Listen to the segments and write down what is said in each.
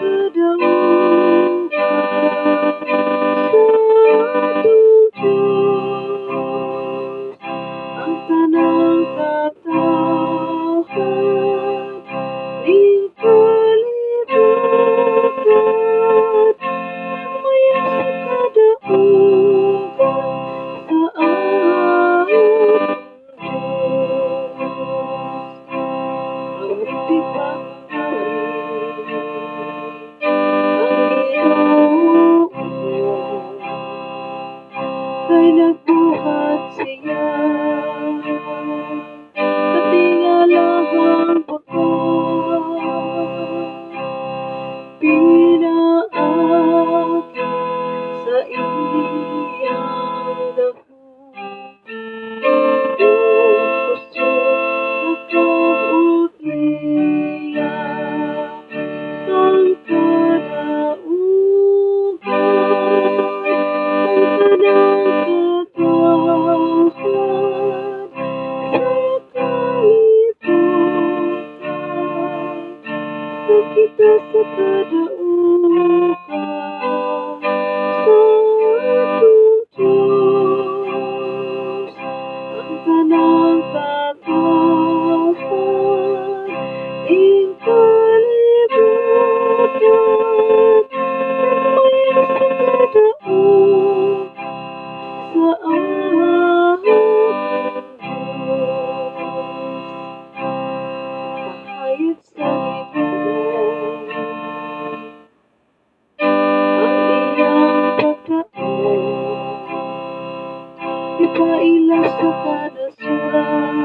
kadaugan sa atong Diyos. Ang tanang katawhan ning kalibutan, nagmaya sa kadaugan sa atong Diyos. Awitig pagkarin ang GINOO, kay nagbuhat siya, katingalahang Pinaagi sa iyang gahum. Kusog, nakab, ang kadaugan, ang tanang katawhan sa kalibutan, nakakita sa kadaugan sa atong Diyos. Ang tanang katawhan ning kalibutan, nagmaya sa kadaugan sa atong Diyos. Pahayag sa Gituman ang iyang pagdaog, Gipaila sa kanasuran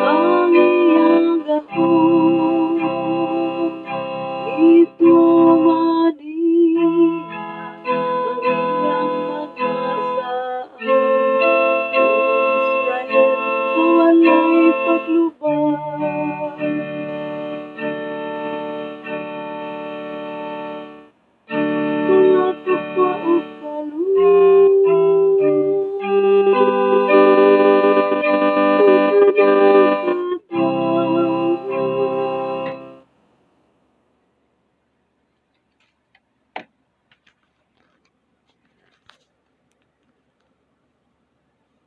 ang iyang gahum. Gituman ang iyang mga saad, Israel sa walay paglubad.